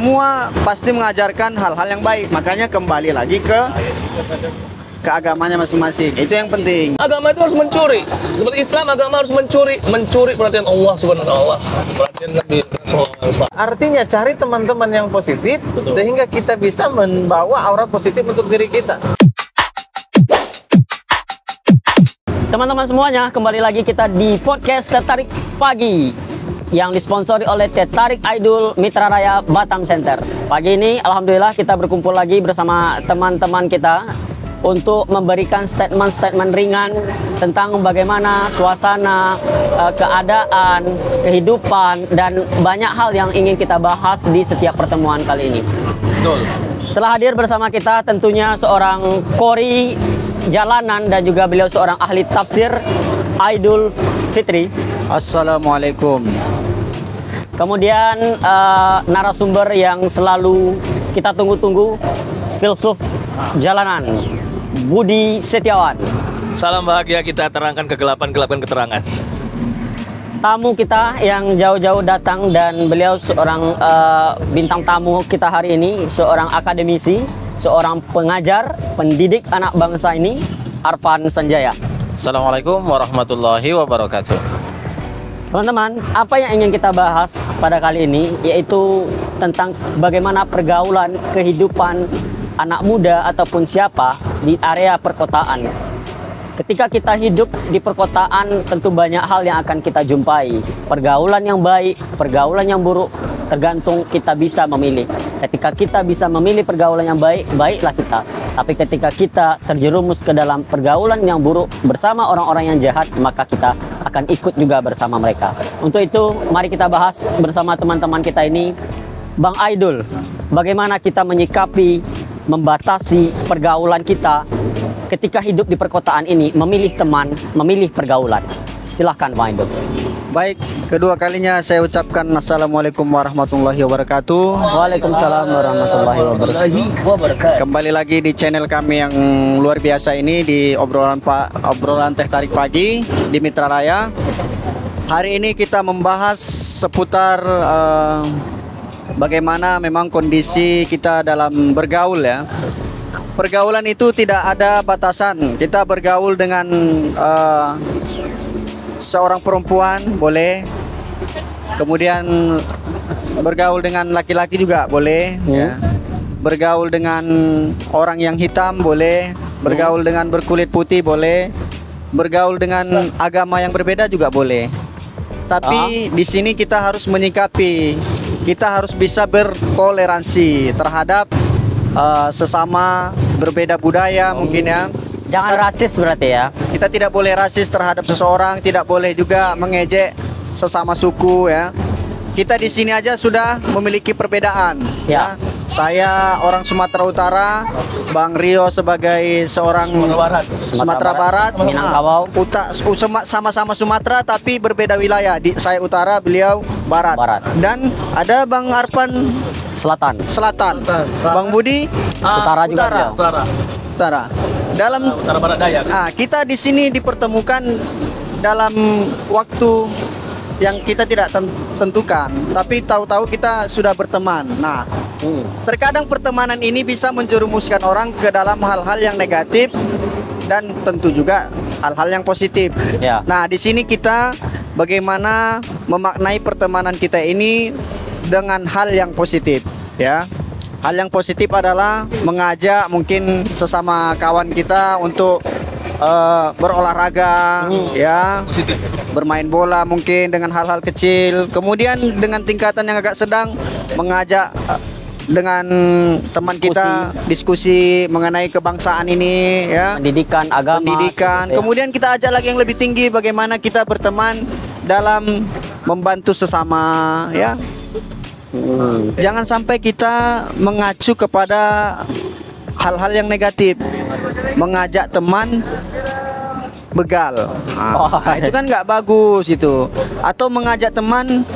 Semua pasti mengajarkan hal-hal yang baik. Makanya kembali lagi ke agamanya masing-masing. Itu yang penting. Agama itu harus mencuri. Seperti Islam, agama harus mencuri perhatian Allah Subhanahu wa taala, perhatian Nabi sallallahu alaihi wasallam. Artinya cari teman-teman yang positif. Betul. Sehingga kita bisa membawa aura positif untuk diri kita. Teman-teman semuanya, kembali lagi kita di podcast Tertarik Pagi yang disponsori oleh Tertarik Idol Mitra Raya Batam Center. Pagi ini alhamdulillah kita berkumpul lagi bersama teman-teman kita untuk memberikan statement-statement ringan tentang bagaimana suasana, keadaan, kehidupan, dan banyak hal yang ingin kita bahas di setiap pertemuan kali ini. Betul. Telah hadir bersama kita tentunya seorang qori jalanan dan juga beliau seorang ahli tafsir Idul Fitri. Assalamualaikum. Kemudian narasumber yang selalu kita tunggu-tunggu, filsuf jalanan, Budi Setiawan. Salam bahagia kita terangkan kegelapan-gelapan keterangan. Tamu kita yang jauh-jauh datang dan beliau seorang bintang tamu kita hari ini, seorang akademisi, seorang pengajar, pendidik anak bangsa ini, Arfan Sanjaya. Assalamualaikum warahmatullahi wabarakatuh. Teman-teman, apa yang ingin kita bahas pada kali ini yaitu tentang bagaimana pergaulan kehidupan anak muda ataupun siapa di area perkotaan. Ketika kita hidup di perkotaan, tentu banyak hal yang akan kita jumpai. Pergaulan yang baik, pergaulan yang buruk, tergantung kita bisa memilih. Ketika kita bisa memilih pergaulan yang baik, baiklah kita. Tapi ketika kita terjerumus ke dalam pergaulan yang buruk bersama orang-orang yang jahat, maka kita akan ikut juga bersama mereka. Untuk itu, mari kita bahas bersama teman-teman kita ini. Bang Aidul, bagaimana kita menyikapi, membatasi pergaulan kita ketika hidup di perkotaan ini, memilih teman, memilih pergaulan. Silahkan Bang Aidul. Baik, kedua kalinya saya ucapkan Assalamualaikum warahmatullahi wabarakatuh. Waalaikumsalam warahmatullahi wabarakatuh. Kembali lagi di channel kami yang luar biasa ini, di obrolan Teh Tarik Pagi di Mitra Raya. Hari ini kita membahas seputar bagaimana memang kondisi kita dalam bergaul ya. Pergaulan itu tidak ada batasan. Kita bergaul dengan seorang perempuan boleh, kemudian bergaul dengan laki-laki juga boleh, ya. Bergaul dengan orang yang hitam boleh, bergaul dengan berkulit putih boleh, bergaul dengan agama yang berbeda juga boleh. Tapi di sini kita harus menyikapi, kita harus bisa bertoleransi terhadap sesama berbeda budaya mungkin ya. Jangan rasis berarti ya. Kita tidak boleh rasis terhadap seseorang, tidak boleh juga mengejek sesama suku ya. Kita di sini aja sudah memiliki perbedaan ya. Saya orang Sumatera Utara, Bang Rio sebagai seorang Sumatera Barat, Minangkabau. Sama-sama Sumatera tapi berbeda wilayah. Saya utara, beliau barat. Dan ada Bang Arfan Selatan. Bang Budi Utara juga. Utara. Dalam Utara Barat Dayak. Kita di sini dipertemukan dalam waktu yang kita tidak tentukan, tapi tahu-tahu kita sudah berteman. Nah, terkadang pertemanan ini bisa menjerumuskan orang ke dalam hal-hal yang negatif dan tentu juga hal-hal yang positif. Ya. Nah, di sini kita bagaimana memaknai pertemanan kita ini dengan hal yang positif, ya. Hal yang positif adalah mengajak mungkin sesama kawan kita untuk berolahraga, ya, bermain bola mungkin dengan hal-hal kecil. Kemudian dengan tingkatan yang agak sedang, mengajak dengan teman kita diskusi mengenai kebangsaan ini, ya, pendidikan agama. Pendidikan. Kemudian kita ajak lagi yang lebih tinggi, bagaimana kita berteman dalam membantu sesama, ya. Jangan sampai kita mengacu kepada hal-hal yang negatif, mengajak teman begal, itu kan nggak bagus itu. Atau mengajak teman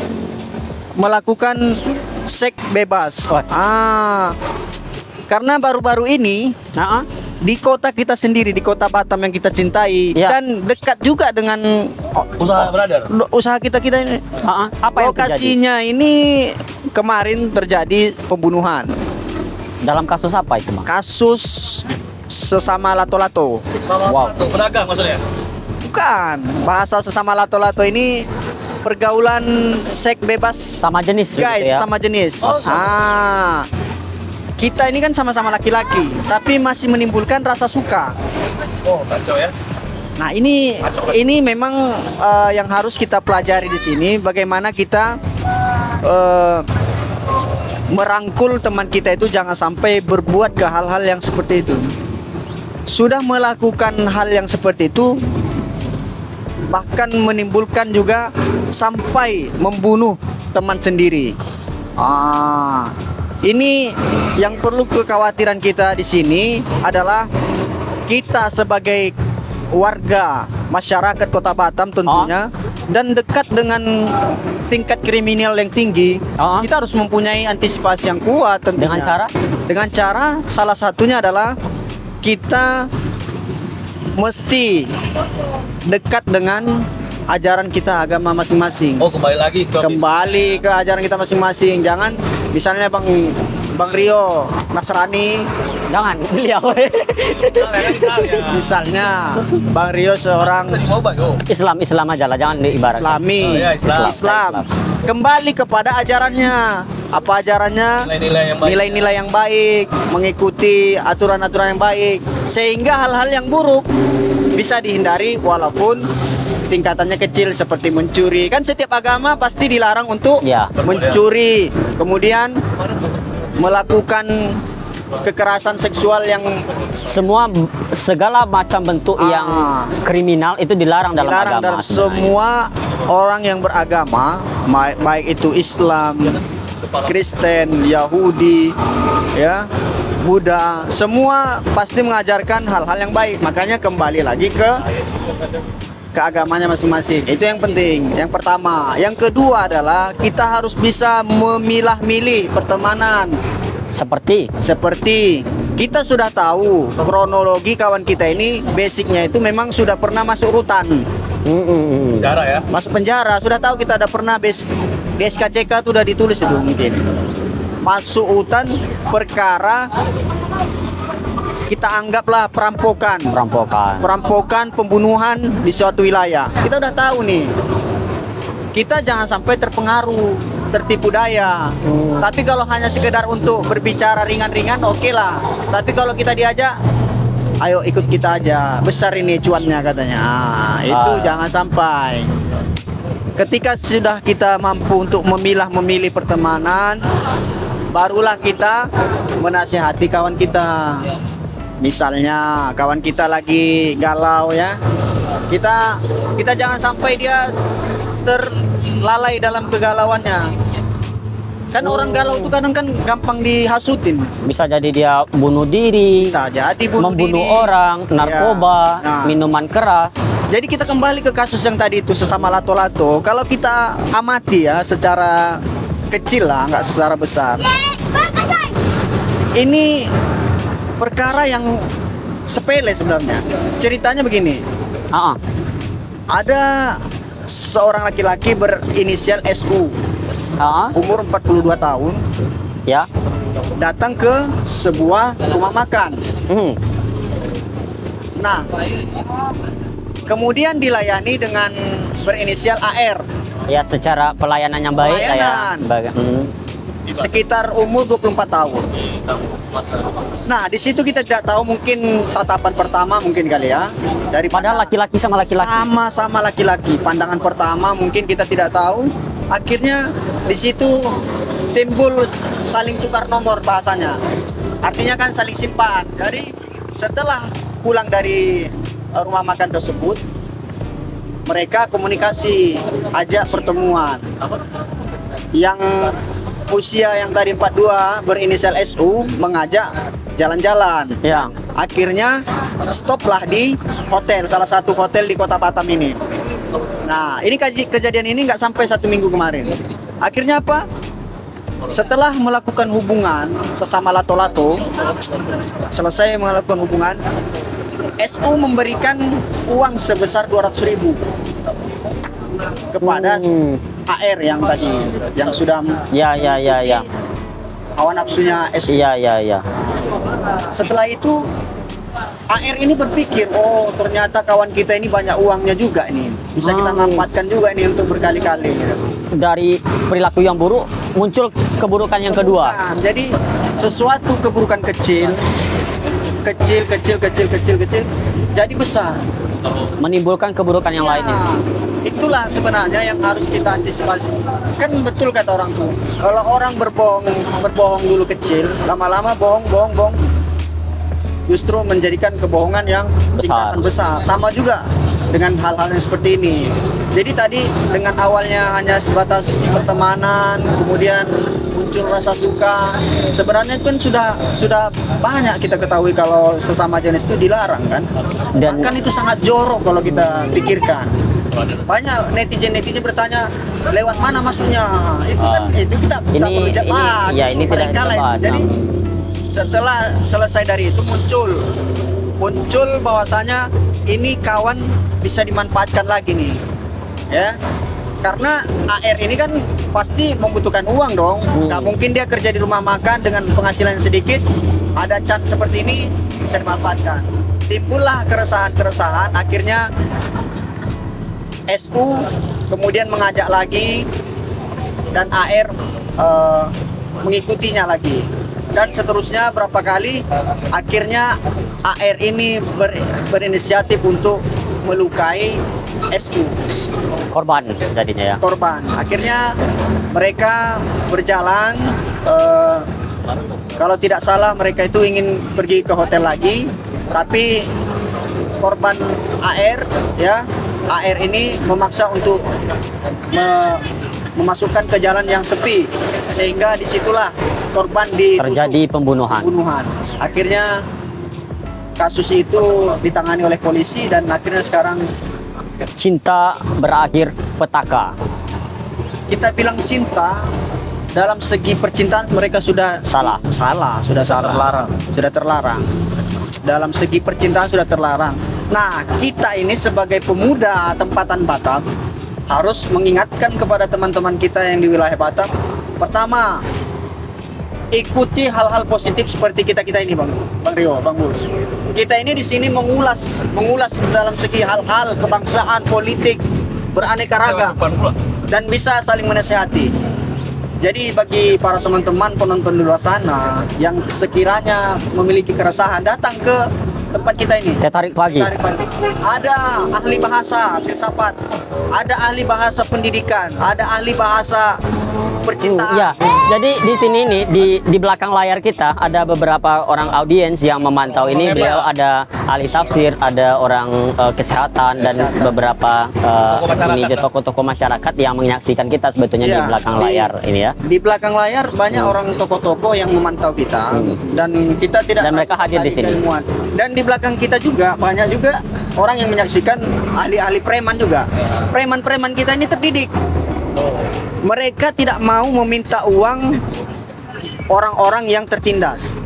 melakukan seks bebas. Karena baru-baru ini di kota kita sendiri, di kota Batam yang kita cintai, dan dekat juga dengan usaha brother. Usaha kita ini. Apa yang lokasinya terjadi? Ini kemarin terjadi pembunuhan. Dalam kasus apa itu, Bang? Kasus sesama lato-lato. Sama Wow. pedagang maksudnya. Bukan, bahasa sesama lato-lato ini pergaulan seks bebas Sama jenis guys, begitu ya? sama jenis. Oh, sama. Kita ini kan sama-sama laki-laki, tapi masih menimbulkan rasa suka. Oh, kacau ya. Nah, ini memang yang harus kita pelajari di sini, bagaimana kita merangkul teman kita itu jangan sampai berbuat ke hal-hal yang seperti itu. Sudah melakukan hal yang seperti itu, bahkan menimbulkan juga sampai membunuh teman sendiri. Ini yang perlu kekhawatiran kita di sini adalah kita sebagai warga masyarakat Kota Batam tentunya dan dekat dengan tingkat kriminal yang tinggi, kita harus mempunyai antisipasi yang kuat tentunya. Dengan cara? Dengan cara salah satunya adalah kita mesti dekat dengan ajaran kita, agama masing-masing. Oh, kembali lagi ke Kembali ke ajaran kita masing-masing. Jangan misalnya Bang Rio Nasrani, Jangan beliau. misalnya Bang Rio seorang Islam aja lah, jangan diibaratkan. Islami, Oh, ya, Islam. Islam. Kembali kepada ajarannya. Apa ajarannya? Nilai-nilai yang baik. Nilai-nilai yang baik, mengikuti aturan-aturan yang baik, sehingga hal-hal yang buruk bisa dihindari walaupun tingkatannya kecil seperti mencuri. Kan setiap agama pasti dilarang untuk Ya. mencuri, kemudian melakukan kekerasan seksual yang Segala macam bentuk yang kriminal itu dilarang dalam dilarang agama. dalam semua orang yang beragama, baik itu Islam, Kristen, Yahudi, ya, Buddha, semua pasti mengajarkan hal-hal yang baik. Makanya kembali lagi ke agamanya masing-masing. Itu yang penting. Yang pertama. Yang kedua adalah kita harus bisa memilah-milih pertemanan. Seperti Kita sudah tahu kronologi kawan kita ini, basicnya itu memang sudah pernah masuk rutan, Cara ya. masuk penjara. Sudah tahu kita ada pernah di SKCK itu udah ditulis itu mungkin. Masuk hutan perkara kita anggaplah perampokan, pembunuhan di suatu wilayah. Kita udah tahu nih. Kita jangan sampai terpengaruh, tertipu daya. Tapi kalau hanya sekedar untuk berbicara ringan-ringan, oke lah. Tapi kalau kita diajak, ayo ikut kita aja, besar ini cuannya katanya. Itu jangan sampai. Ketika sudah kita mampu untuk memilih pertemanan, barulah kita menasihati kawan kita. Misalnya kawan kita lagi galau ya, kita jangan sampai dia terlalai dalam kegalauannya. Kan orang galau itu kadang kan gampang dihasutin. bisa jadi dia bunuh diri, Bisa jadi bunuh membunuh diri. orang, narkoba, Ya. Nah. minuman keras. Jadi kita kembali ke kasus yang tadi itu sesama lato-lato. Kalau kita amati ya secara kecil lah, nggak secara besar. Ini perkara yang sepele sebenarnya. Ceritanya begini. Ada seorang laki-laki berinisial SU, umur 42 tahun, Ya. datang ke sebuah rumah makan. Nah, kemudian dilayani dengan berinisial AR, Ya, secara pelayanan yang baik lah ya. Pelayanan. Sekitar umur 24 tahun. Nah, di situ kita tidak tahu, mungkin tatapan pertama mungkin kali ya. Padahal laki-laki sama laki-laki. Sama-sama laki-laki. Pandangan pertama mungkin kita tidak tahu. Akhirnya di situ timbul saling tukar nomor bahasanya. Artinya kan saling simpan. Jadi setelah pulang dari rumah makan tersebut, mereka komunikasi, ajak pertemuan. Yang usia yang tadi 42 berinisial SU mengajak jalan-jalan. Ya. Akhirnya stoplah di hotel, salah satu hotel di Kota Batam ini. Nah, ini kejadian ini nggak sampai 1 minggu kemarin. Akhirnya apa? Setelah melakukan hubungan sesama lato-lato, selesai melakukan hubungan, SU memberikan uang sebesar 200.000 kepada AR yang tadi yang sudah Ya, ya, ya, ya. hawa nafsunya SU. Iya, iya, iya. Setelah itu AR ini berpikir, oh ternyata kawan kita ini banyak uangnya juga nih, bisa kita manfaatkan juga ini untuk berkali-kali. Dari perilaku yang buruk muncul keburukan yang kedua. Nah, jadi sesuatu keburukan kecil, jadi besar. Menimbulkan keburukan yang Ya, lainnya. itulah sebenarnya yang harus kita antisipasi. Kan betul kata orang tuh, kalau orang berbohong dulu kecil, lama-lama bohong, justru menjadikan kebohongan yang tingkatan besar. Sama juga dengan hal-hal yang seperti ini. Jadi tadi dengan awalnya hanya sebatas pertemanan, kemudian muncul rasa suka. Sebenarnya itu kan sudah banyak kita ketahui kalau sesama jenis itu dilarang kan. Dan Bahkan itu sangat jorok kalau kita pikirkan. Banyak netizen bertanya lewat mana masuknya. Itu kan itu kita ini- tak perlu bahas. ya, ini tidak Mereka kita lah itu. bahas, Jadi setelah selesai dari itu muncul bahwasanya ini kawan bisa dimanfaatkan lagi nih, ya, karena AR ini kan pasti membutuhkan uang dong. Nggak mungkin dia kerja di rumah makan dengan penghasilan yang sedikit, ada chance seperti ini bisa dimanfaatkan. Timbullah keresahan, akhirnya SU kemudian mengajak lagi dan AR mengikutinya lagi. Dan seterusnya berapa kali akhirnya AR ini berinisiatif untuk melukai SU korban jadinya ya. korban. Akhirnya mereka berjalan, kalau tidak salah mereka itu ingin pergi ke hotel lagi, tapi korban AR ini memaksa untuk memasukkan ke jalan yang sepi, sehingga disitulah korban Terjadi pembunuhan. Akhirnya kasus itu ditangani oleh polisi dan akhirnya sekarang Cinta berakhir petaka. kita bilang cinta dalam segi percintaan mereka sudah Salah. sudah salah, sudah terlarang. Dalam segi percintaan sudah terlarang. Nah, kita ini sebagai pemuda tempatan Batam harus mengingatkan kepada teman-teman kita yang di wilayah Batam. Pertama, ikuti hal-hal positif seperti kita ini, Bang Rio, Bang Bul. Kita ini di sini mengulas dalam segi hal-hal kebangsaan, politik, beraneka ragam dan bisa saling menasehati. Jadi bagi para teman-teman penonton di luar sana yang sekiranya memiliki keresahan, datang ke tempat kita ini. Teh tarik pagi. Ada ahli bahasa filsafat, ada ahli bahasa pendidikan, ada ahli bahasa percintaan. Ya, jadi di sini nih di belakang layar kita ada beberapa orang audiens yang memantau ini. Beliau ada ahli tafsir, ada orang kesehatan dan beberapa ini tokoh-tokoh masyarakat yang menyaksikan kita sebetulnya di Ya, belakang layar ini ya. Di belakang layar banyak orang tokoh-tokoh yang memantau kita dan kita tidak Dan mereka hadir di sini. keilmuan. Dan di belakang kita juga banyak juga orang yang menyaksikan, ahli-ahli preman juga. Preman-preman kita ini terdidik. Mereka tidak mau meminta uang orang-orang yang tertindas.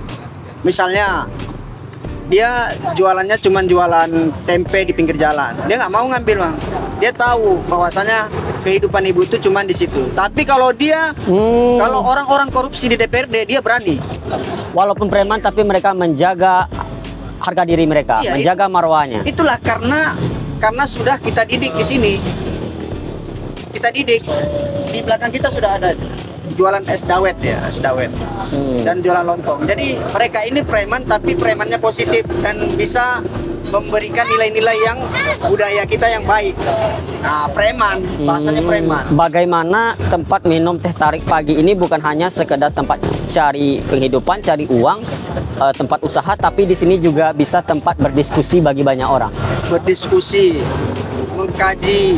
Misalnya dia jualannya cuma jualan tempe di pinggir jalan, dia nggak mau ngambil, Bang. Dia tahu bahwasanya kehidupan ibu itu cuma di situ. Tapi kalau dia kalau orang-orang korupsi di DPRD, dia berani. Walaupun preman tapi mereka menjaga harga diri mereka, Iya, menjaga marwahnya. Itulah karena sudah kita didik di sini. Kita didik. Di belakang kita sudah ada jualan es dawet ya, es dawet. Dan jualan lontong. Jadi mereka ini preman tapi premannya positif dan bisa memberikan nilai-nilai yang budaya kita yang baik. Nah, preman, bahasanya preman. Bagaimana tempat minum teh tarik pagi ini bukan hanya sekedar tempat cari penghidupan, cari uang, tempat usaha, tapi di sini juga bisa tempat berdiskusi bagi banyak orang. Berdiskusi, mengkaji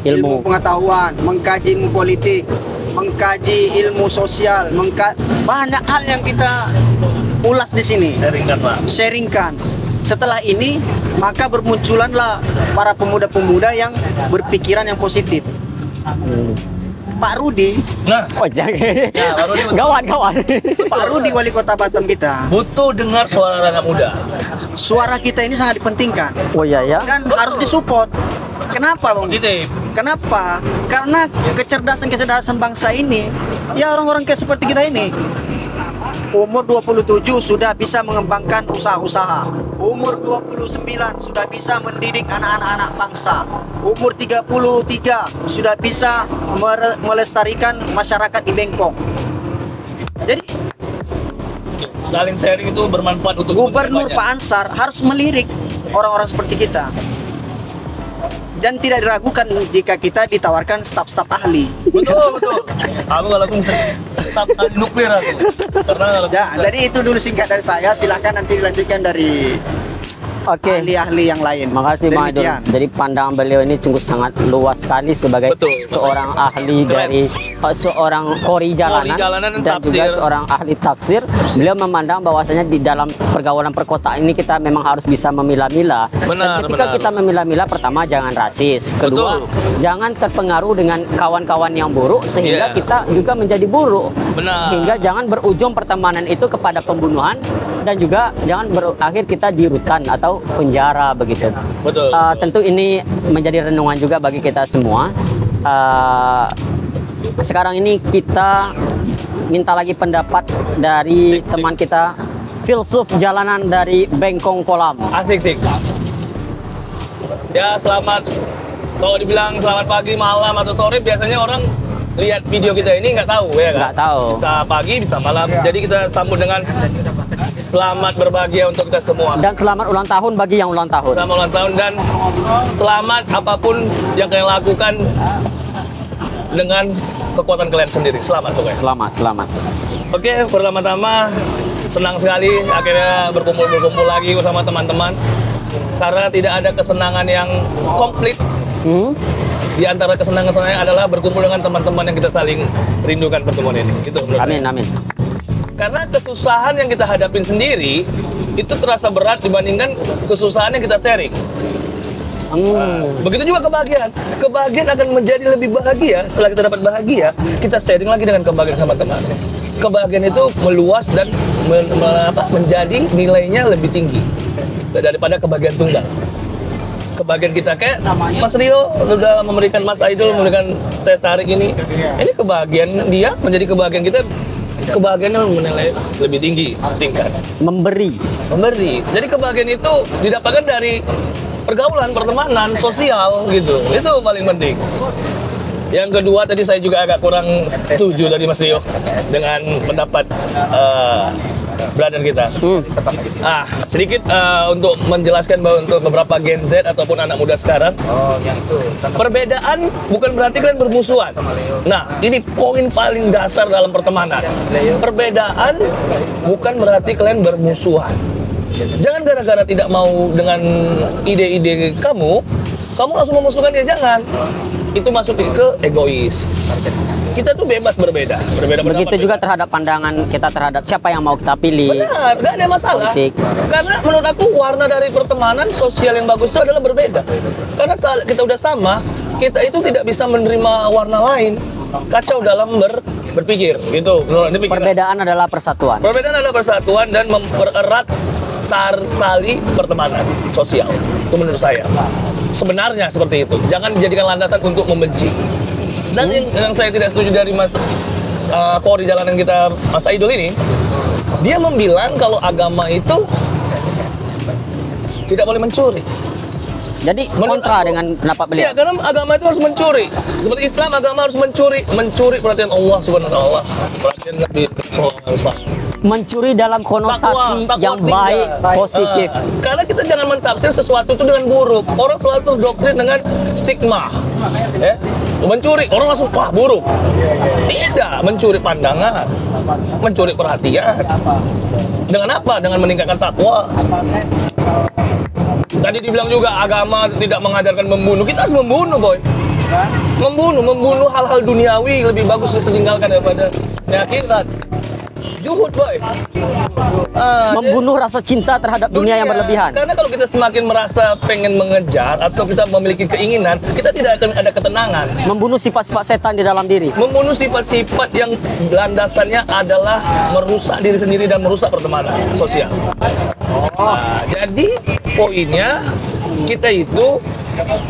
ilmu pengetahuan, mengkaji ilmu politik, mengkaji ilmu sosial, banyak hal yang kita ulas di sini. Sharingkan. Setelah ini, maka bermunculanlah para pemuda-pemuda yang berpikiran yang positif. Pak Rudi, Oh jangan, Pak Rudi kawan. Pak Rudi wali kota Batam kita, butuh dengar suara anak muda. suara kita ini sangat dipentingkan Oh iya ya. dan harus disupport. Kenapa, Bang? Positif. Kenapa? Karena kecerdasan bangsa ini, ya orang-orang kayak seperti kita ini, umur 27 sudah bisa mengembangkan usaha-usaha. Umur 29 sudah bisa mendidik anak-anak bangsa. Umur 33 sudah bisa melestarikan masyarakat di Bengkok. Jadi Saling sharing itu bermanfaat untuk Gubernur banyak. Pak Ansar harus melirik orang-orang seperti kita. Dan tidak diragukan jika kita ditawarkan staf-staf ahli. Betul, betul. Aku kalau aku bisa staf ahli nuklir aku. Karena kalau Ya, jadi itu dulu singkat dari saya. Silahkan nanti dilanjutkan dari Oke. ahli-ahli yang lain. Makasih Bang Aidul. Demikian. Jadi pandangan beliau ini sungguh sangat luas sekali sebagai Betul, seorang ahli Keren. dari seorang kori jalanan, jalanan dan dan juga tafsir. seorang ahli tafsir. Beliau memandang bahwasanya di dalam pergaulan perkotaan ini kita memang harus bisa memilah-milah. Dan Benar, ketika benar. kita memilah-milah, pertama jangan rasis, kedua Betul. jangan terpengaruh dengan kawan-kawan yang buruk sehingga Iya. kita juga menjadi buruk. Benar. Sehingga jangan berujung pertemanan itu kepada pembunuhan dan juga jangan berakhir kita di rutan atau penjara begitu. Betul. Tentu ini menjadi renungan juga bagi kita semua. Sekarang ini kita minta lagi pendapat dari teman kita, filsuf jalanan dari Bengkong Kolam. asik sih. Ya selamat. Kalau dibilang selamat pagi, malam atau sore, biasanya orang lihat video kita ini nggak tahu ya kan? Nggak tahu. Bisa pagi, bisa malam. Jadi kita sambut dengan selamat berbahagia untuk kita semua. Dan selamat ulang tahun bagi yang ulang tahun. Selamat ulang tahun dan selamat apapun yang kalian lakukan dengan kekuatan kalian sendiri. Selamat pokoknya. Selamat. Oke, pertama-tama senang sekali akhirnya berkumpul lagi bersama teman-teman. Karena tidak ada kesenangan yang komplit. Di antara kesenangan-kesenangan adalah berkumpul dengan teman-teman yang kita saling rindukan pertemuan ini. Itu menurut saya. Amin. Karena kesusahan yang kita hadapin sendiri itu terasa berat dibandingkan kesusahan yang kita sharing. Begitu juga kebahagiaan. Kebahagiaan akan menjadi lebih bahagia setelah kita dapat bahagia, kita sharing lagi dengan kebahagiaan sama teman. Kebahagiaan itu meluas dan menjadi nilainya lebih tinggi daripada kebahagiaan tunggal. Kebahagiaan kita kayak Mas Rio sudah memberikan Mas Aidul memberikan teh tarik ini kebahagiaan dia menjadi kebahagiaan kita. Kebahagiaannya menilai lebih tinggi setingkat. Memberi. Jadi kebahagiaan itu didapatkan dari pergaulan, pertemanan, sosial gitu. Itu paling penting. Yang kedua tadi saya juga agak kurang setuju tadi Mas Rio dengan pendapat brother kita. Sedikit untuk menjelaskan bahwa untuk beberapa Gen Z ataupun anak muda sekarang, perbedaan bukan berarti kalian bermusuhan. Nah, ini poin paling dasar dalam pertemanan. Perbedaan bukan berarti kalian bermusuhan. Jangan gara-gara tidak mau dengan ide-ide kamu langsung memusuhkan dia, jangan. Itu masuk ke egois. Kita tuh bebas berbeda Begitu juga pendapat. terhadap pandangan kita terhadap siapa yang mau kita pilih. Benar, nggak ada masalah. Politik. Karena menurut aku warna dari pertemanan sosial yang bagus itu adalah berbeda. Karena saat kita udah sama, kita itu tidak bisa menerima warna lain. Kacau dalam berpikir, gitu. Ini pikiran. Perbedaan adalah persatuan. Perbedaan adalah persatuan dan mempererat tali pertemanan sosial. Itu menurut saya. Sebenarnya seperti itu. Jangan dijadikan landasan untuk membenci. Dan yang saya tidak setuju dari Mas Kori jalanan kita, Mas Aidul ini, dia membilang kalau agama itu tidak boleh mencuri. Jadi Menurut kontra aku- dengan pendapat beliau. Iya, karena agama itu harus mencuri. Seperti Islam, agama harus mencuri perhatian Allah Subhanahu wa taala, perhatian Nabi sallallahu alaihi wasallam. Mencuri dalam konotasi Takwa yang tinggal. baik, positif. Karena kita jangan mentafsir sesuatu itu dengan buruk. Orang selalu terdoktrin dengan stigma. Ya. Mencuri, orang langsung wah buruk. Tidak, mencuri pandangan, mencuri perhatian. Dengan apa? Dengan meningkatkan takwa. Tadi dibilang juga agama tidak mengajarkan membunuh. Kita harus membunuh, boy. Membunuh hal-hal duniawi lebih bagus ditinggalkan daripada akhirat. Juhud, boy. Membunuh rasa cinta terhadap dunia yang berlebihan. Karena kalau kita semakin merasa pengen mengejar atau kita memiliki keinginan, kita tidak akan ada ketenangan. Membunuh sifat-sifat setan di dalam diri. Membunuh sifat-sifat yang landasannya adalah merusak diri sendiri dan merusak pertemanan sosial. Nah, jadi poinnya kita itu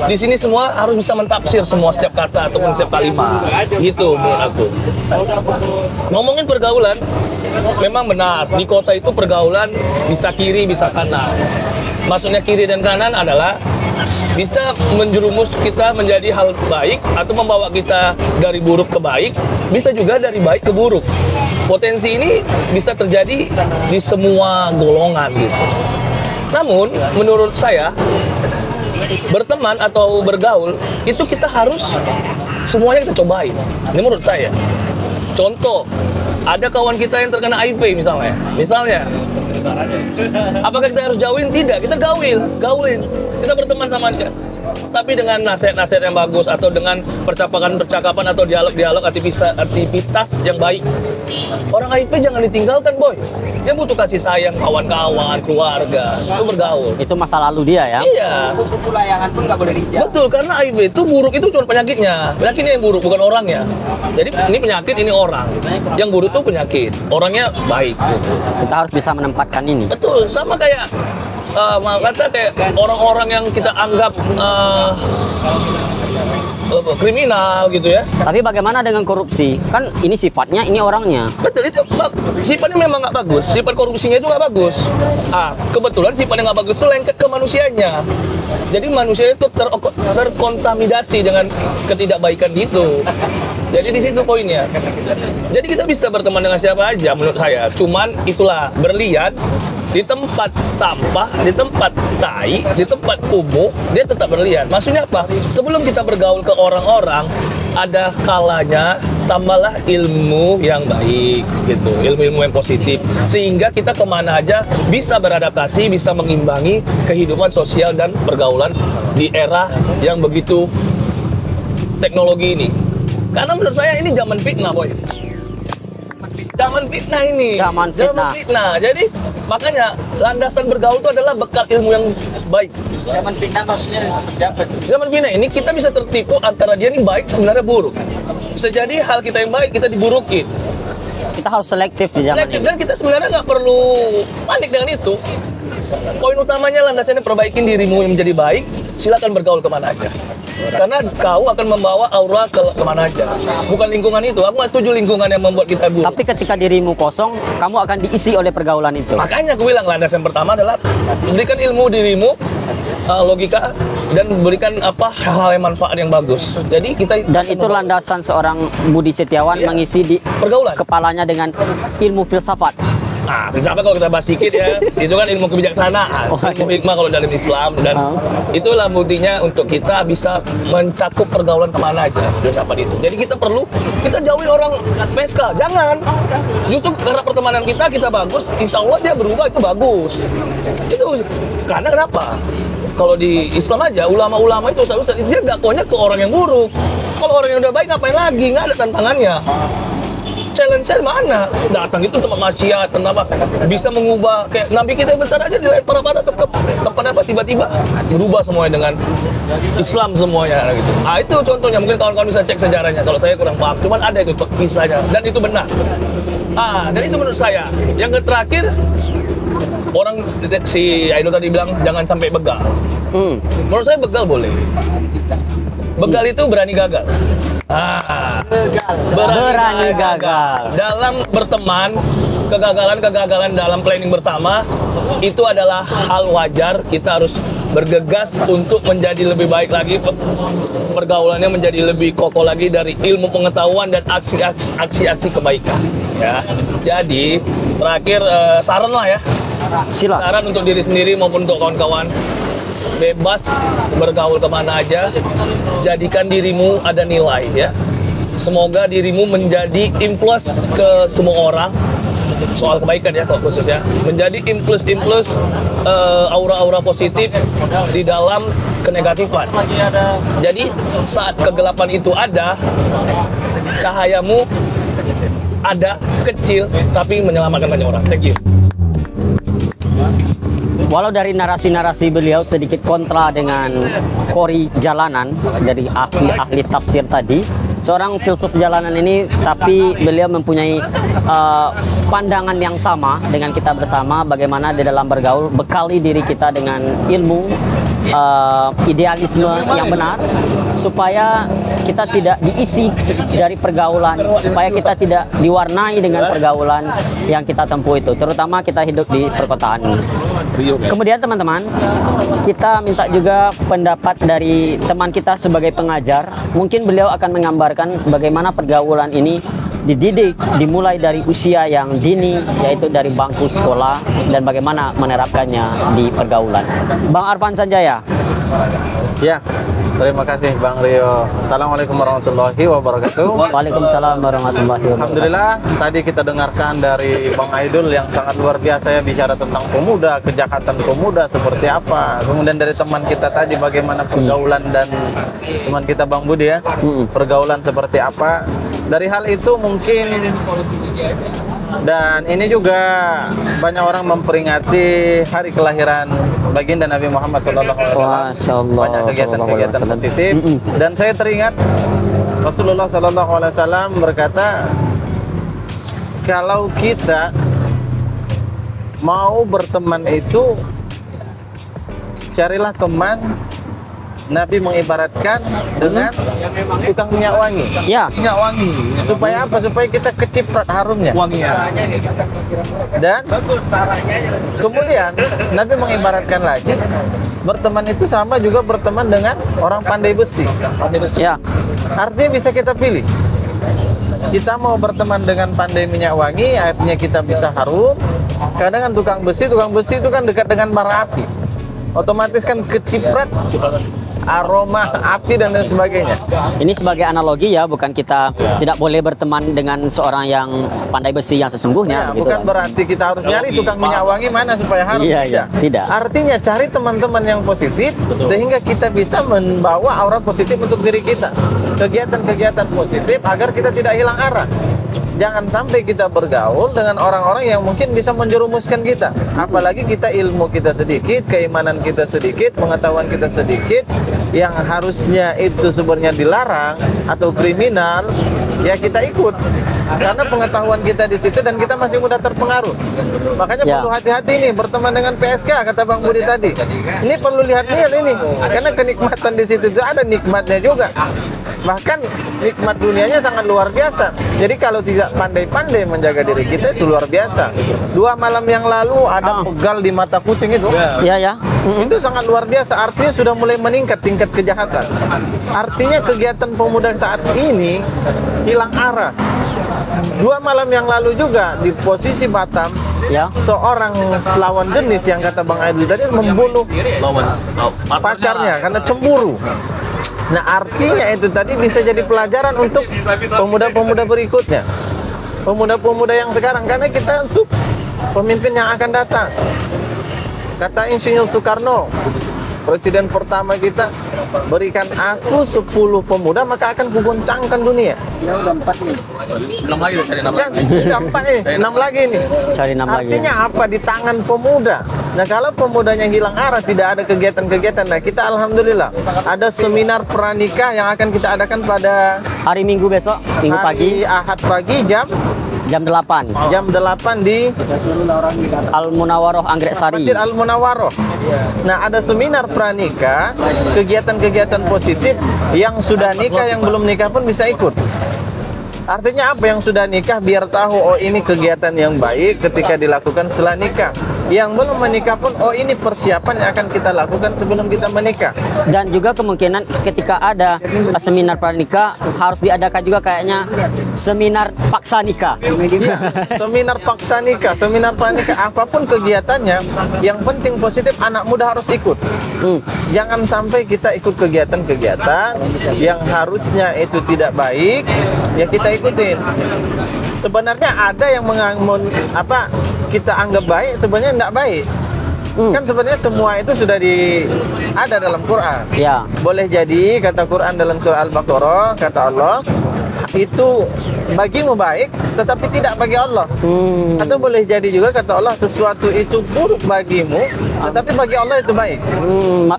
di sini semua harus bisa mentafsir semua setiap kata ataupun setiap kalimat. Gitu menurut aku. Ngomongin pergaulan, memang benar di kota itu pergaulan bisa kiri bisa kanan. Maksudnya kiri dan kanan adalah bisa menjerumus kita menjadi hal baik atau membawa kita dari buruk ke baik, bisa juga dari baik ke buruk. Potensi ini bisa terjadi di semua golongan gitu. Namun menurut saya berteman atau bergaul itu kita harus semuanya kita cobain. Ini menurut saya. Contoh, ada kawan kita yang terkena HIV misalnya. Apakah kita harus jauhin? Tidak, kita gaulin. Kita berteman sama dia. Tapi dengan nasihat-nasihat yang bagus atau dengan percakapan atau dialog-dialog aktivitas yang baik. Orang HIV jangan ditinggalkan, boy. Dia butuh kasih sayang kawan-kawan, keluarga. Itu bergaul. Itu masa lalu dia ya. Iya. Untuk layangan pun nggak boleh dijak. Betul, karena HIV itu buruk itu cuma penyakitnya. Penyakitnya yang buruk, bukan orangnya. Jadi ini penyakit, ini orang. Yang buruk itu penyakit. Orangnya baik. Gitu. Kita harus bisa menempatkan ini. Betul, sama kayak kayak orang-orang yang kita anggap kriminal gitu ya. Tapi bagaimana dengan korupsi? Kan ini sifatnya, ini orangnya. Betul, itu sifatnya memang nggak bagus. Sifat korupsinya itu nggak bagus. Kebetulan sifatnya nggak bagus itu lengket ke manusianya. Jadi manusia itu terkontaminasi dengan ketidakbaikan itu. Jadi di situ poinnya. Jadi kita bisa berteman dengan siapa aja menurut saya. Cuman itulah berlian di tempat sampah, di tempat tai, di tempat kumuh, dia tetap berlian. Maksudnya apa? Sebelum kita bergaul ke orang-orang, ada kalanya tambahlah ilmu yang baik, gitu, ilmu-ilmu yang positif, sehingga kita kemana aja bisa beradaptasi, bisa mengimbangi kehidupan sosial dan pergaulan di era yang begitu teknologi ini. Karena menurut saya ini zaman fitnah, boy. Zaman fitnah ini. Zaman fitnah. Jadi makanya landasan bergaul itu adalah bekal ilmu yang baik. Zaman fitnah maksudnya seperti apa tuh? Zaman fitnah ini kita bisa tertipu antara dia ini baik sebenarnya buruk. Bisa jadi hal kita yang baik kita diburukin. Kita harus selektif di zaman ini. Dan kita sebenarnya nggak perlu panik dengan itu. Poin utamanya landasannya perbaikin dirimu yang menjadi baik. Silakan bergaul kemana aja. Karena kau akan membawa aura kemana aja. Bukan lingkungan itu. Aku nggak setuju lingkungan yang membuat kita buruk. Tapi ketika dirimu kosong, kamu akan diisi oleh pergaulan itu. Makanya aku bilang landasan pertama adalah berikan ilmu dirimu, logika, dan berikan hal-hal yang manfaat yang bagus. Jadi kita Dan itu landasan seorang Budi Setiawan Iya. mengisi di Pergaulan. kepalanya dengan ilmu filsafat. Nah, filsafat kalau kita bahas sedikit ya, itu kan ilmu kebijaksanaan, ilmu hikmah kalau dalam Islam, dan itulah buktinya untuk kita bisa mencakup pergaulan kemana aja filsafat itu. Jadi kita jauhin orang PSK, jangan. Justru karena pertemanan kita bagus, insya Allah dia berubah itu bagus. Itu karena kenapa? Kalau di Islam aja, ulama-ulama itu ustaz-ustaz dia dakwanya ke orang yang buruk. Kalau orang yang udah baik ngapain lagi? Nggak ada tantangannya. Challenge-nya mana? Datang itu tempat maksiat, kenapa? Bisa mengubah kayak Nabi kita yang besar aja dilempar bata tempat apa tiba-tiba berubah semuanya dengan Islam semuanya gitu. Itu contohnya, mungkin kawan-kawan bisa cek sejarahnya. Kalau saya kurang paham, cuman ada itu kisahnya dan itu benar. Dan itu menurut saya. Yang terakhir orang si Aino tadi bilang jangan sampai begal. Menurut saya begal boleh. Begal itu berani gagal. Berani gagal. Dalam berteman, kegagalan dalam planning bersama itu adalah hal wajar. Kita harus bergegas untuk menjadi lebih baik lagi, pergaulannya menjadi lebih kokoh lagi dari ilmu pengetahuan dan aksi-aksi kebaikan. Ya. Jadi terakhir saran lah ya. Silakan. Saran untuk diri sendiri maupun untuk kawan-kawan. Bebas bergaul kemana aja, jadikan dirimu ada nilai ya. Semoga dirimu menjadi influence ke semua orang soal kebaikan ya, kalau khususnya menjadi influence aura-aura positif di dalam kenegatifan. Jadi saat kegelapan itu ada, cahayamu ada kecil tapi menyelamatkan banyak orang. Thank you. Walau dari narasi-narasi beliau sedikit kontra dengan Qori Jalanan dari ahli tafsir tadi, seorang filsuf jalanan ini, tapi beliau mempunyai pandangan yang sama dengan kita bersama, bagaimana di dalam bergaul bekali diri kita dengan ilmu idealisme yang benar, supaya kita tidak diisi dari pergaulan, supaya kita tidak diwarnai dengan pergaulan yang kita tempuh itu, terutama kita hidup di perkotaan. Kemudian teman-teman, kita minta juga pendapat dari teman kita sebagai pengajar. Mungkin beliau akan menggambarkan bagaimana pergaulan ini dididik dimulai dari usia yang dini, yaitu dari bangku sekolah, dan bagaimana menerapkannya di pergaulan. Bang Arfan Sanjaya. Ya, terima kasih Bang Rio. Assalamualaikum warahmatullahi wabarakatuh. Waalaikumsalam warahmatullahi wabarakatuh. Alhamdulillah, tadi kita dengarkan dari Bang Aidul yang sangat luar biasa ya, bicara tentang pemuda, kejahatan pemuda seperti apa. Kemudian dari teman kita tadi bagaimana pergaulan, dan teman kita Bang Budi ya, pergaulan seperti apa. Dari hal itu mungkin, dan ini juga banyak orang memperingati hari kelahiran baginda Nabi Muhammad SAW. Banyak kegiatan-kegiatan positif. Dan saya teringat Rasulullah SAW berkata, kalau kita mau berteman itu, carilah teman. Nabi mengibaratkan dengan tukang minyak wangi. Ya. Minyak wangi. Supaya apa? Supaya kita keciprat harumnya. Wangi ya. Dan kemudian Nabi mengibaratkan lagi, berteman itu sama juga berteman dengan orang pandai besi. Ya. Artinya bisa kita pilih. Kita mau berteman dengan pandai minyak wangi, artinya kita bisa harum. Kadang kan tukang besi itu kan dekat dengan bara api. Otomatis kan keciprat aroma api dan lain sebagainya. Ini sebagai analogi ya, bukan kita tidak boleh berteman dengan seorang yang pandai besi yang sesungguhnya. Ya, bukan kan? berarti kita harus nyari tukang minyak wangi mana supaya harum. Iya, tidak. Artinya cari teman-teman yang positif, sehingga kita bisa membawa aura positif untuk diri kita. Kegiatan-kegiatan positif agar kita tidak hilang arah. Jangan sampai kita bergaul dengan orang-orang yang mungkin bisa menjerumuskan kita. Apalagi kita ilmu kita sedikit, keimanan kita sedikit, pengetahuan kita sedikit, yang harusnya itu sebenarnya dilarang atau kriminal, ya kita ikut. Karena pengetahuan kita di situ dan kita masih mudah terpengaruh. Makanya perlu hati-hati nih berteman dengan PSK, kata Bang Budi tadi. Ini perlu lihat-lihat ini, karena kenikmatan di situ itu ada nikmatnya juga. Bahkan nikmat dunianya sangat luar biasa. Jadi kalau tidak pandai-pandai menjaga diri kita itu luar biasa. 2 malam yang lalu ada pegal di mata kucing itu. Iya ya. Itu sangat luar biasa. Artinya sudah mulai meningkat tingkat kejahatan. Artinya kegiatan pemuda saat ini hilang arah. 2 malam yang lalu juga di posisi Batam, Ya. seorang lawan jenis yang kata Bang Aidul tadi membunuh pacarnya karena cemburu. Nah, artinya itu tadi bisa jadi pelajaran untuk pemuda-pemuda berikutnya, pemuda-pemuda yang sekarang, karena kita untuk pemimpin yang akan datang. Kata Insinyur Soekarno, presiden pertama kita, berikan aku 10 pemuda maka akan kugoncangkan dunia. Ya udah 4 nih. 6 lagi cari nama. Kan, udah 4 nih, 6 lagi nih. Cari 6 lagi. Artinya apa? Di tangan pemuda. Nah, kalau pemudanya hilang arah, tidak ada kegiatan-kegiatan. Nah, kita alhamdulillah ada seminar pranikah yang akan kita adakan pada Hari Minggu besok, Minggu pagi, hari Ahad pagi jam 8 di Al Munawaroh Anggrek Sari. Masjid Al Munawaroh. Nah, ada seminar pranikah, kegiatan-kegiatan positif. Yang sudah nikah, yang belum nikah pun bisa ikut. Artinya apa? Yang sudah nikah biar tahu, oh ini kegiatan yang baik ketika dilakukan setelah nikah. Yang belum menikah pun, oh ini persiapan yang akan kita lakukan sebelum kita menikah. Dan juga kemungkinan ketika ada seminar pranikah harus diadakan juga kayaknya seminar paksa nikah. Ya, seminar paksa nikah, seminar pranikah, apapun kegiatannya, yang penting positif, anak muda harus ikut. Jangan sampai kita ikut kegiatan-kegiatan yang harusnya itu tidak baik, ya kita ikutin. Sebenarnya ada yang apa kita anggap baik, sebenarnya tidak baik. Kan sebenarnya semua itu sudah ada dalam Quran. Ya. Boleh jadi kata Quran dalam surah Al-Baqarah, kata Allah, itu bagimu baik, tetapi tidak bagi Allah. Atau boleh jadi juga kata Allah, sesuatu itu buruk bagimu, tetapi bagi Allah itu baik.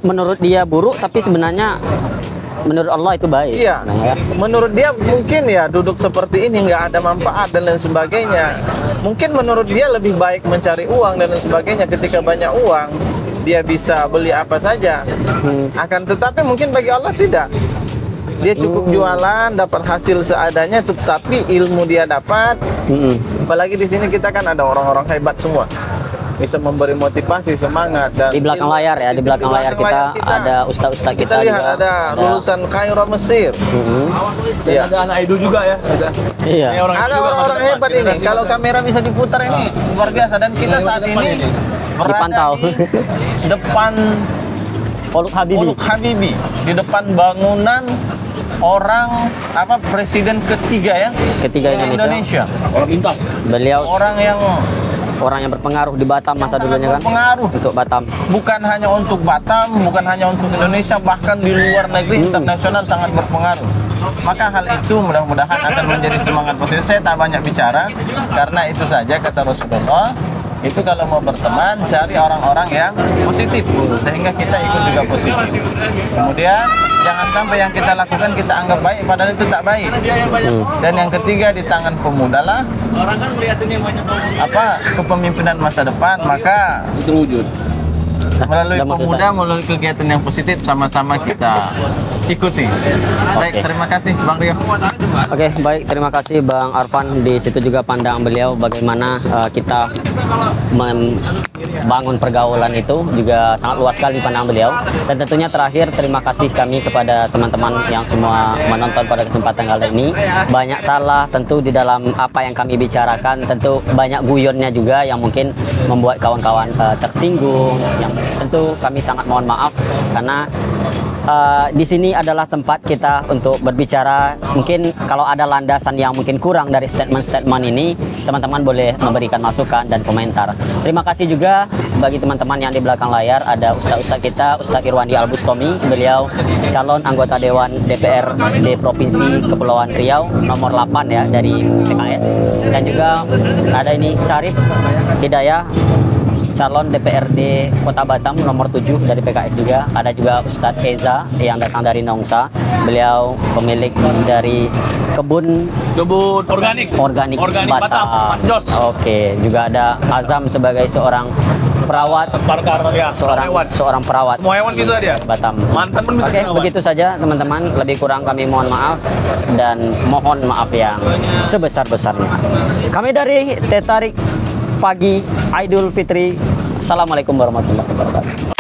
Menurut dia buruk, tapi sebenarnya menurut Allah itu baik. Iya. Menurut dia mungkin ya duduk seperti ini nggak ada manfaat dan lain sebagainya. Mungkin menurut dia lebih baik mencari uang dan lain sebagainya. Ketika banyak uang, dia bisa beli apa saja. Akan tetapi mungkin bagi Allah tidak. Dia cukup jualan, dapat hasil seadanya, tetapi ilmu dia dapat. Apalagi di sini kita kan ada orang-orang hebat semua, bisa memberi motivasi, semangat. Dan Di belakang layar ya, di belakang layar kita ada ustaz-ustaz kita kita lihat juga. ada lulusan Kairo Mesir. Dan Iya. ada anak Edu juga ya. Iya. Ini orang Ada juga orang-orang masa depan, hebat ini. generasi Kalau masa- kamera bisa diputar ini luar biasa. Dan kita saat ini berada Dipantau. di depan Poluk Habibi. Poluk Habibi, di depan bangunan orang presiden ketiga ya Ketiga Indonesia. Orang bintang. Beliau orang yang berpengaruh di Batam masa sangat dulunya kan. berpengaruh, Untuk Batam. bukan hanya untuk Batam, bukan hanya untuk Indonesia, bahkan di luar negeri internasional sangat berpengaruh. Maka hal itu mudah-mudahan akan menjadi semangat positif. Saya tak banyak bicara karena itu saja kata Rasulullah. Itu kalau mau berteman cari orang-orang yang positif sehingga kita ikut juga positif. Kemudian jangan sampai yang kita lakukan kita anggap baik padahal itu tak baik. Dan yang ketiga, di tangan pemuda lah Orang kan melihat ini banyak kepemimpinan masa depan, maka terwujud. melalui Udah mau pemuda, melalui kegiatan yang positif sama-sama kita ikuti. Baik, Oke. terima kasih Bang Rio. Oke, baik. Terima kasih Bang Arfan. Di situ juga pandang beliau bagaimana kita membangun pergaulan itu juga sangat luas sekali pandang beliau. Dan tentunya terakhir terima kasih kami kepada teman-teman yang semua menonton pada kesempatan kali ini. Banyak salah tentu di dalam apa yang kami bicarakan, tentu banyak guyonnya juga yang mungkin membuat kawan-kawan tersinggung. Yang tentu kami sangat mohon maaf karena di sini adalah tempat kita untuk berbicara. Mungkin kalau ada landasan yang mungkin kurang dari statement-statement ini, teman-teman boleh memberikan masukan dan komentar. Terima kasih juga bagi teman-teman yang di belakang layar. Ada ustaz-ustaz kita, Ustaz Irwandi Al-Bustomi. Beliau calon anggota Dewan DPRD Provinsi Kepulauan Riau nomor 8 ya dari PKS. Dan juga ada ini Syarif Hidayah, calon DPRD Kota Batam nomor 7 dari PKS juga. Ada juga Ustadz Eza yang datang dari Nongsa. Beliau pemilik dari kebun organik Batam. Batam. Jos. Oke, juga ada Azam sebagai seorang perawat, Ya, seorang perawat semua hewan bisa dia. Batam. Mantan pun bisa Oke, perawat. begitu saja teman-teman. Lebih kurang kami mohon maaf dan mohon maaf yang sebesar-besarnya. Kami dari Teh Tarik Pagi Idul Fitri. Assalamualaikum warahmatullahi wabarakatuh.